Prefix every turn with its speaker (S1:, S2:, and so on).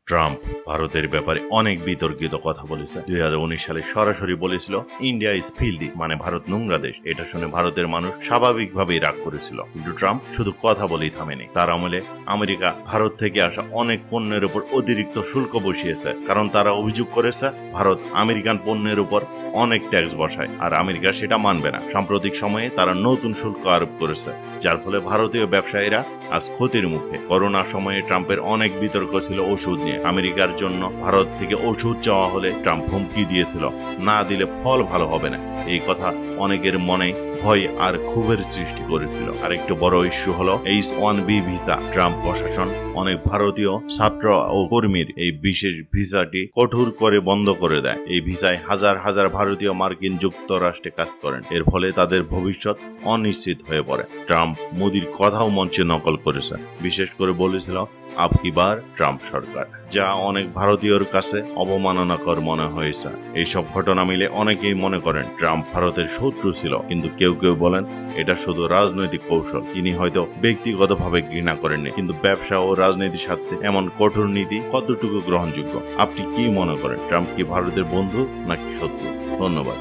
S1: Trump ভারতের ব্যাপারে অনেক বিতর্কিত কথা বলেছে। 2019 সালে সরাসরি বলেছিল ইন্ডিয়া ইজ ফিল্ডি, মানে ভারত নোংরা দেশ। এটা শুনে ভারতের মানুষ স্বাভাবিকভাবেই রাগ করেছিল, কিন্তু ট্রাম্প শুধু কথা বলেই থামেনি। তার আমলে আমেরিকা ভারত থেকে আসা অনেক পণ্যের উপর অতিরিক্ত শুল্ক বসিয়েছে, কারণ তারা অভিযোগ করেছে ভারত আমেরিকান পণ্যের উপর অনেক ট্যাক্স বসায়, আর আমেরিকা সেটা মানবে না। সাম্প্রতিক সময়ে তারা নতুন শুল্ক আরোপ করেছে, যার ফলে ভারতীয় ব্যবসায়ীরা আজ ক্ষতির মুখে। করোনার সময়ে ট্রাম্পের অনেক বিতর্ক ছিল ওষুধ নিয়ে। আমেরিকার জন্য ভারত থেকে ওষুধ চাওয়া হলে ট্রাম্প হুমকি দিয়েছিল, না দিলে ফল ভালো হবে না। এই কথা অনেকের মনে ভয় আর ক্ষোভের সৃষ্টি করেছিল। আরেকটু বড় ইস্যু হলো H-1B ভিসা। ট্রাম্প প্রশাসন অনেক ভারতীয় ছাত্র ও কর্মীর এই বিশেষ ভিসাটি কঠোর করে বন্ধ করে দেয়। এই ভিসায় হাজার হাজার ভারতীয় মার্কিন যুক্তরাষ্ট্রে কাজ করেন, এর ফলে তাদের ভবিষ্যৎ অনিশ্চিত হয়ে পড়ে। ট্রাম্প মোদির কথাও মঞ্চে নকল করেছে, বিশেষ করে বলেছিল আপকি বার ট্রাম্প সরকার, যা অনেক ভারতীয়র কাছে অবমাননাকর মনে হয়েছে। এইসব ঘটনা মিলে অনেকেই মনে করেন ট্রাম্প ভারতের শত্রু ছিল, কিন্তু কেউ কেউ বলেন এটা শুধু রাজনৈতিক কৌশল। তিনি হয়তো ব্যক্তিগতভাবে ঘৃণা করেননি, কিন্তু ব্যবসা ও রাজনীতির স্বার্থে এমন কঠোর নীতি কতটুকু গ্রহণযোগ্য? আপনি কি মনে করেন, ট্রাম্প কি ভারতের বন্ধু নাকি শত্রু? ধন্যবাদ।